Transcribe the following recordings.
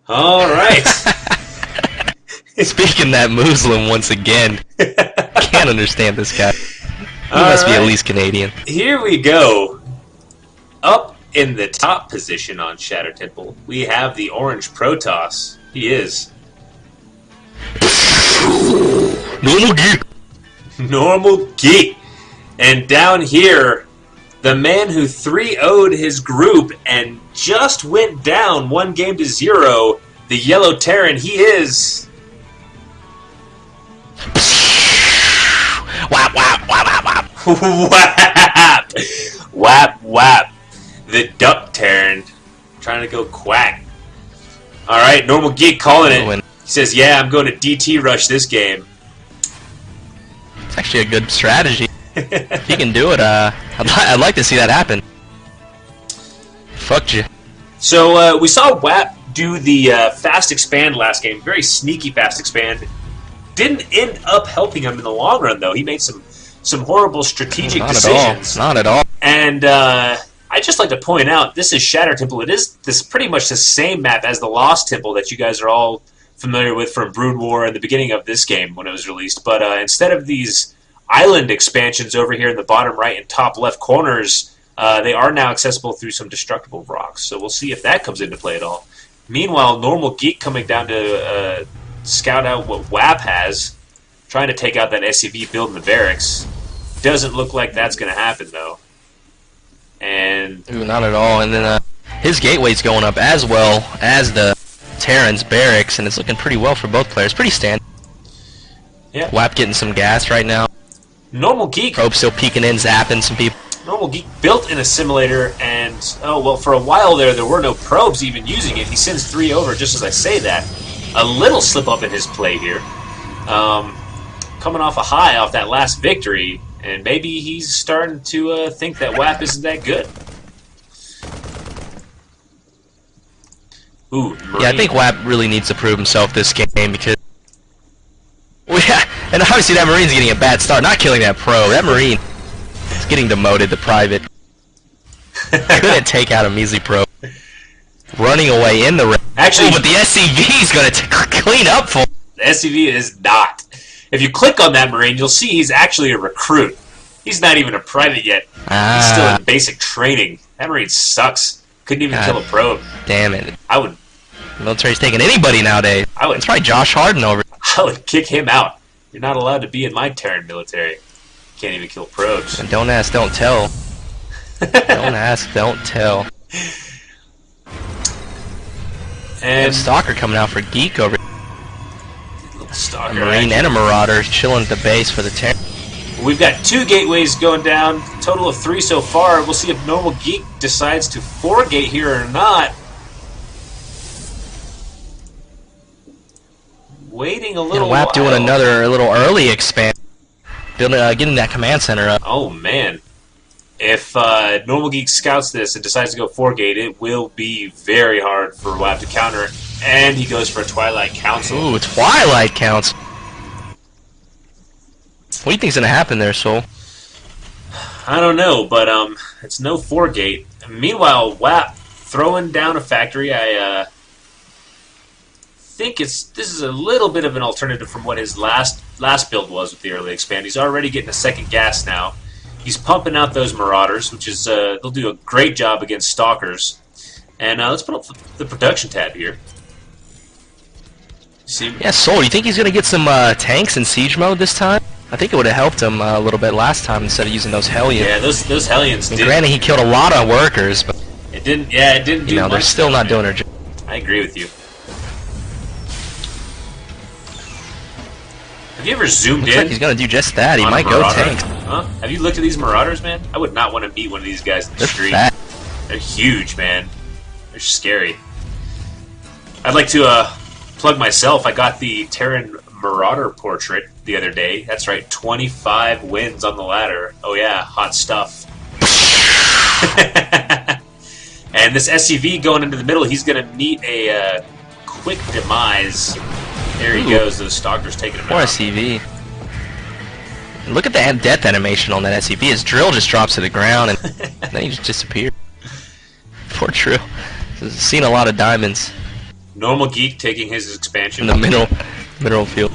All right. Speaking that Muslim once again. Can't understand this guy. He must be at least Canadian. Here we go. Up in the top position on Shatter Temple, we have the Orange Protoss. He is NormalGeek. NormalGeek. And down here, the man who 3-0'd his group and just went down 1-0, the Yellow Terran, he is... Whap, whap, whap, whap, whap. Whap! Whap, whap. The Duck Terran. Trying to go quack. Alright, NormalGeek calling it. He says, yeah, I'm going to DT rush this game. It's actually a good strategy. If he can do it, I'd like to see that happen. Fuck you. So, we saw Whap do the fast expand last game. Very sneaky fast expand. Didn't end up helping him in the long run, though. He made some horrible strategic decisions. Not at all. And I'd just like to point out, this is Shatter Temple. It is pretty much the same map as the Lost Temple that you guys are all familiar with from Brood War and the beginning of this game when it was released. But instead of these island expansions over here in the bottom right and top left corners, they are now accessible through some destructible rocks. So we'll see if that comes into play at all. Meanwhile, NormalGeek coming down to scout out what Whap has, trying to take out that SCV build in the barracks. Doesn't look like that's going to happen, though. And Ooh, not at all. And then his gateway's going up as well as the Terran's barracks, and it's looking pretty well for both players. Pretty standard. Yeah. Whap getting some gas right now. NormalGeek. Probe still peeking in, zapping some people. NormalGeek built an assimilator, and for a while there were no probes even using it. He sends 3 over just as I say that. A little slip up in his play here. Coming off a high off that last victory, and maybe he's starting to think that Whap isn't that good. Ooh, Marine. Yeah, I think Whap really needs to prove himself this game because... Well, yeah, and obviously that Marine's getting a bad start. Not killing that pro. That Marine is getting demoted to private. Couldn't take out a measly pro. Running away in the ring. Actually, but the SCV is going to clean up for him. The SCV is not. If you click on that Marine, you'll see he's actually a recruit. He's not even a private yet. He's still in basic training. That Marine sucks. Couldn't even kill a probe. Damn it. I would... Military's taking anybody nowadays. That's right, Josh Harden over. I would kick him out. You're not allowed to be in my Terran military. Can't even kill probes. And don't ask, don't tell. Don't ask, don't tell. And Stalker coming out for Geek over. Stalker, a Marine and a Marauder chilling at the base for the Terran. We've got 2 gateways going down, total of 3 so far. We'll see if NormalGeek decides to 4-gate here or not. Waiting a little while. Whap doing another little early expand. Getting that command center up. Oh, man. If NormalGeek scouts this and decides to go 4-gate, it will be very hard for Whap to counter. And he goes for a Twilight Council. Ooh, Twilight Council. What do you think's gonna happen there, Soul? I don't know, but it's no 4-gate. Meanwhile, Whap throwing down a factory. I think this is a little bit of an alternative from what his last build was with the early expand. He's already getting a second gas now. He's pumping out those Marauders, which is they'll do a great job against Stalkers. And let's put up the production tab here. See? Yeah, Soul, you think he's gonna get some tanks in siege mode this time? I think it would have helped him a little bit last time instead of using those Hellions. Yeah, those Hellions did. Granted, he killed a lot of workers, but it didn't. Yeah, it didn't do much. They're still not doing their job. I agree with you. Have you ever zoomed Looks in? like he's gonna do just that. He might go tank. Huh? Have you looked at these Marauders, man? I would not want to meet one of these guys in the street. Fat. They're huge, man. They're scary. I'd like to plug myself. I got the Terran Marauder portrait the other day. That's right, 25 wins on the ladder. Oh yeah, hot stuff. And this SCV going into the middle, he's going to meet a quick demise. There he goes, those stalkers taking him Poor out. SCV. Look at the death animation on that SCV. His drill just drops to the ground and then he just disappeared. Poor drill. He's seen a lot of diamonds. NormalGeek taking his expansion. In the mineral field.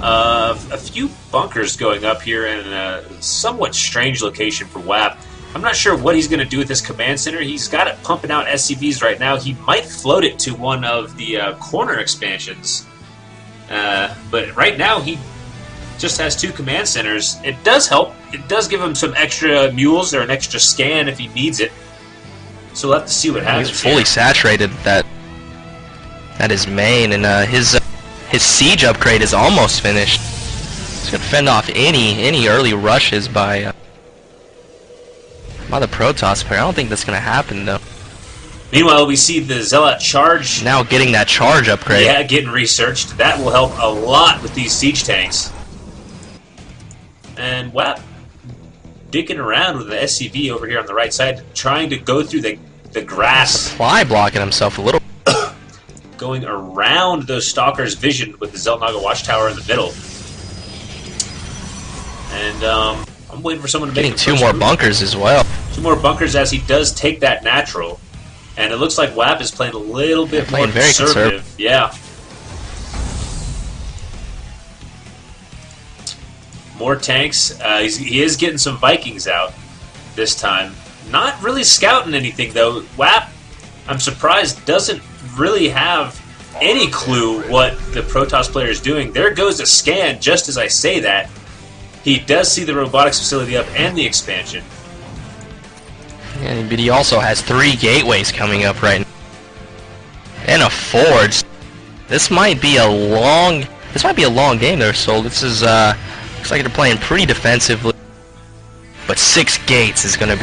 A few bunkers going up here in a somewhat strange location for WhapP. I'm not sure what he's going to do with this command center. He's got it pumping out SCVs right now. He might float it to one of the corner expansions. But right now he just has 2 command centers. It does help. It does give him some extra mules or an extra scan if he needs it. So we'll have to see what happens. He's fully saturated at his main, and his siege upgrade is almost finished. He's gonna fend off any early rushes by the Protoss player. I don't think that's gonna happen though. Meanwhile, we see the Zealot charge. Now getting that charge upgrade. Yeah, getting researched. That will help a lot with these siege tanks. And WhapP digging around with the SCV over here on the right side, trying to go through the grass. Supply blocking himself a little. Going around those stalkers' vision with the Zeltnaga watchtower in the middle. And I'm waiting for someone to Getting make 2 more bunkers as well. 2 more bunkers as he does take that natural. And it looks like WhapP is playing a little bit more very conservative. Yeah. More tanks. He is getting some Vikings out this time. Not really scouting anything, though. WhapP, I'm surprised, doesn't really have any clue what the Protoss player is doing. There goes a scan just as I say that. He does see the robotics facility up and the expansion. Yeah, but he also has 3 gateways coming up right now. And a forge. This might be a long game there, Soul. This is looks like they're playing pretty defensively. But 6 gates is gonna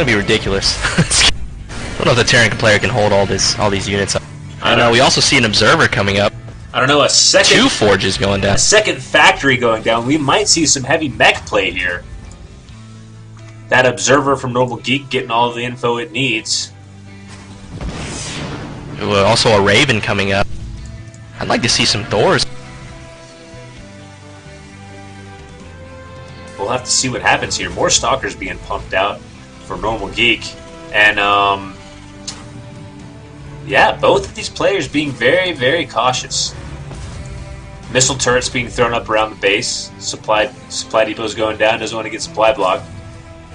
be ridiculous. I don't know if the Terran player can hold all these units up. I know we also see an observer coming up. I don't know, a second 2 forges going down. A second factory going down. We might see some heavy mech play here. That observer from NormalGeek getting all the info it needs. Also a Raven coming up. I'd like to see some Thors. We'll have to see what happens here. More stalkers being pumped out for NormalGeek. And, yeah, both of these players being very, very cautious. Missile turrets being thrown up around the base. Supply depot's going down. Doesn't want to get supply blocked.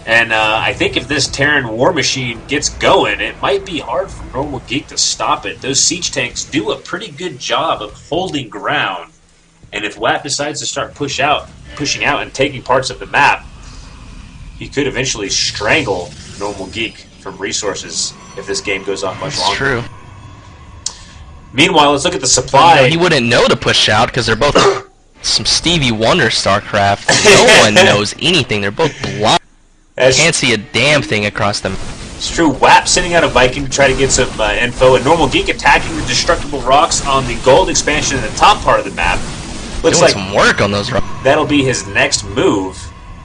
And I think if this Terran war machine gets going, it might be hard for NormalGeek to stop it. Those siege tanks do a pretty good job of holding ground. And if WhapP decides to start pushing out and taking parts of the map, he could eventually strangle NormalGeek from resources if this game goes on much longer. True. Meanwhile, let's look at the supply. He wouldn't know to push out because they're both some Stevie Wonder StarCraft. No one knows anything. They're both blind. Can't see a damn thing across them. It's true. WhapP sending out a Viking to try to get some info, and NormalGeek attacking the destructible rocks on the gold expansion in the top part of the map. Looks Doing like some work on those rocks. That'll be his next move.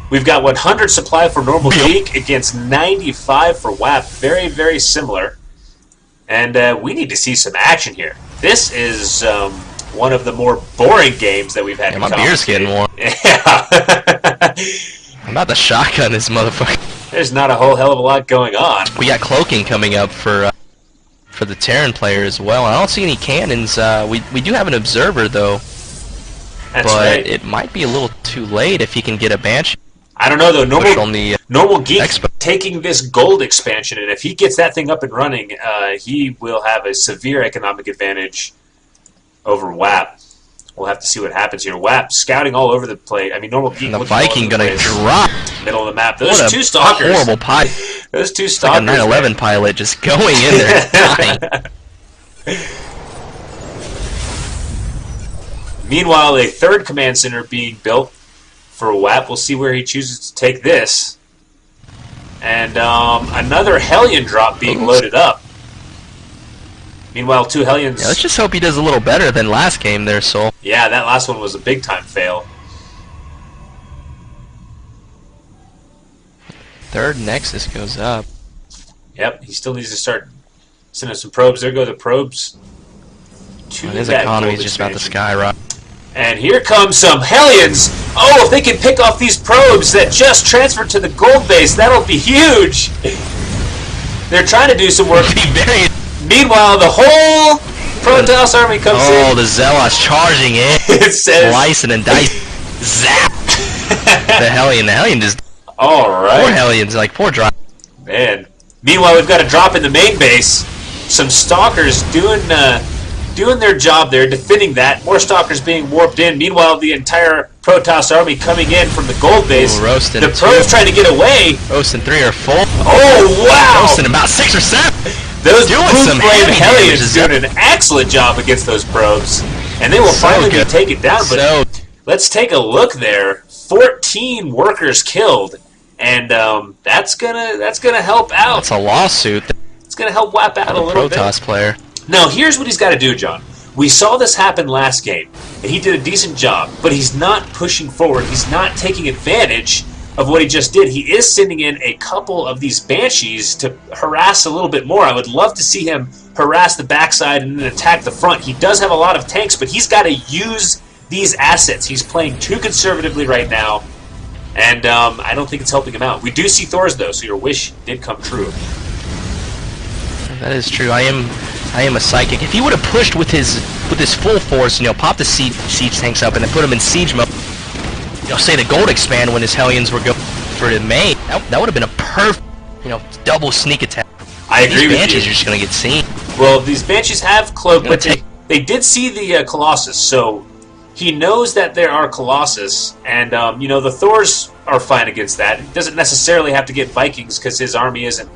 We've got 100 supply for NormalGeek against 95 for WhapP. Very, very similar. And we need to see some action here. This is one of the more boring games that we've had. Yeah, my beer's getting warm. Yeah. I'm about to shotgun this motherfucker. There's not a whole hell of a lot going on. We got cloaking coming up for the Terran player as well. I don't see any cannons. We do have an observer though. That's but right. It might be a little too late if he can get a Banshee. I don't know though. NormalGeek Expo. taking this gold expansion, and if he gets that thing up and running, he will have a severe economic advantage over WhapP. We'll have to see what happens here. WhapP scouting all over the place. I mean, NormalGeek. And the Viking gonna drop middle of the map. Those two stalkers. Horrible pilot. Those two stalkers. Like a 911 pilot just going in there dying. Meanwhile, a third command center being built for WhapP. We'll see where he chooses to take this. And another Hellion drop being loaded up. Meanwhile, 2 Hellions... Yeah, let's just hope he does a little better than last game there, Soul. Yeah, that last one was a big-time fail. Third Nexus goes up. Yep, he still needs to start Sending some probes. There go the probes. His economy is just about to skyrocket. And here comes some Hellions. Oh, if they can pick off these probes that just transferred to the gold base, that'll be huge. They're trying to do some work. Meanwhile, the whole Protoss army comes in. Oh, the Zealots charging in. It says... Slicing and dicing. Zap! The Hellion just... Alright. Poor Hellions, like, poor drop. Man. Meanwhile, we've got a drop in the main base. Some Stalkers doing their job there, defending that. More Stalkers being warped in. Meanwhile, the entire Protoss army coming in from the gold base. Ooh, roasting the probes trying to get away. Roasting 3 or 4. Oh, wow! Roasting about 6 or 7. Those doing some Flame heavy Hellions damage. doing an excellent job against those probes. And they will finally be taken down. But let's take a look there. 14 workers killed. And that's gonna help out. That's a lawsuit. It's gonna help whap out a little bit. Protoss player. Now here's what he's got to do, John. We saw this happen last game, and he did a decent job, but he's not pushing forward. He's not taking advantage of what he just did. He is sending in a couple of these Banshees to harass a little bit more. I would love to see him harass the backside and then attack the front. He does have a lot of tanks, but he's got to use these assets. He's playing too conservatively right now, and I don't think it's helping him out. We do see Thors, though, so your wish did come true. That is true. I am a psychic. If he would have pushed with his full force, pop the siege tanks up and then put them in siege mode, say the gold expand when his Hellions were going for the main, that would have been a perfect, double sneak attack. I agree with you. These Banshees are just going to get seen. Well, these Banshees have cloak, but they did see the Colossus, so he knows that there are Colossus, and the Thors are fine against that. He doesn't necessarily have to get Vikings because his army isn't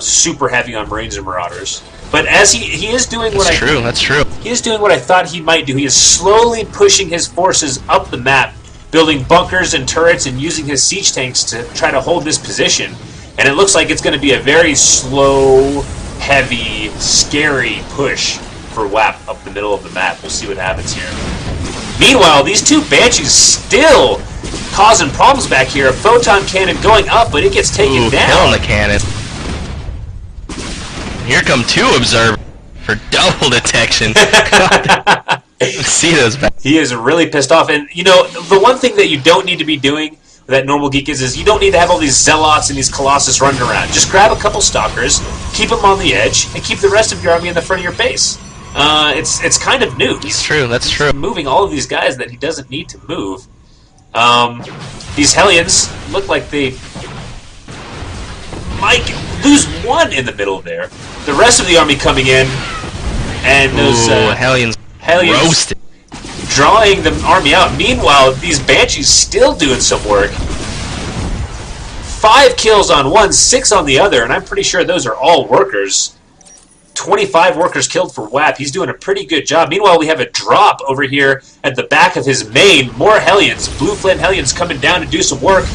super heavy on Marines and Marauders. But as he is doing what That's true. He is doing what I thought he might do. He is slowly pushing his forces up the map, building bunkers and turrets and using his siege tanks to try to hold this position. And it looks like it's going to be a very slow, heavy, scary push for whap up the middle of the map. We'll see what happens here. Meanwhile, these two Banshees still causing problems back here. A photon cannon going up, but it gets taken down. Killing the cannon. Here come 2 observers for double detection. See those back. He is really pissed off. And, the one thing that you don't need to be doing, that NormalGeek is you don't need to have all these Zealots and these Colossus running around. Just grab a couple Stalkers, keep them on the edge, and keep the rest of your army in the front of your base. It's kind of new. That's true. That's true. Moving all of these guys that he doesn't need to move. These Hellions look like they might lose 1 in the middle there. The rest of the army coming in, and those Hellions roasted, drawing the army out. Meanwhile, these Banshees still doing some work. 5 kills on one, 6 on the other, and I'm pretty sure those are all workers. 25 workers killed for whap. He's doing a pretty good job. Meanwhile, we have a drop over here at the back of his main. More Hellions, Blue Flame Hellions coming down to do some work.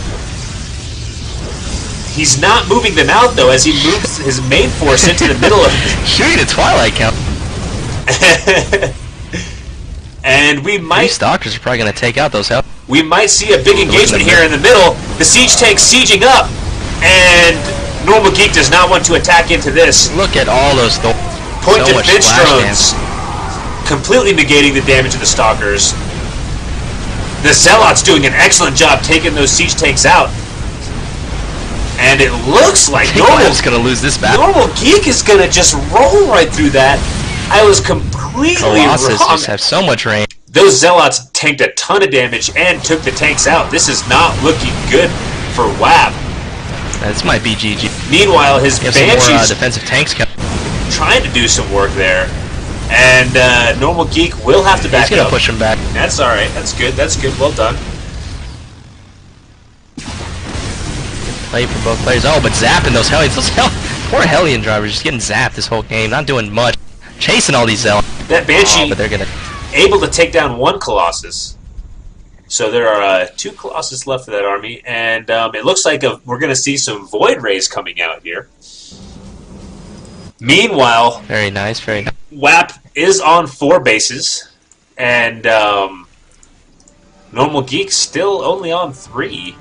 He's not moving them out, though, as he moves his main force into the middle of it. Shooting a Twilight count. And we might... These Stalkers are probably going to take out those Hellions. We might see a big engagement here in the middle. The siege tank's sieging up, and NormalGeek does not want to attack into this. Look at all those point defense drones, completely negating the damage of the Stalkers. The Zealots doing an excellent job taking those siege tanks out. And it looks like NormalGeek's going to lose this battle. NormalGeek is going to just roll right through that. I was completely Colossus wrong. just have so much range. Those Zealots tanked a ton of damage and took the tanks out. This is not looking good for whap. This might be GG. Meanwhile, his Banshees some more, defensive tanks trying to do some work there. And NormalGeek will have to back up. He's going to push him back. That's alright. That's good. That's good. Well done. Play for both players. Oh, but zapping those Hellions. Poor Hellion drivers just getting zapped this whole game. Not doing much. Chasing all these Zealots. That Banshee but they're gonna... able to take down 1 Colossus. So there are 2 Colossus left of that army. And it looks like we're going to see some Void Rays coming out here. Meanwhile... Very nice, very nice. whap is on 4 bases. And NormalGeek still only on 3.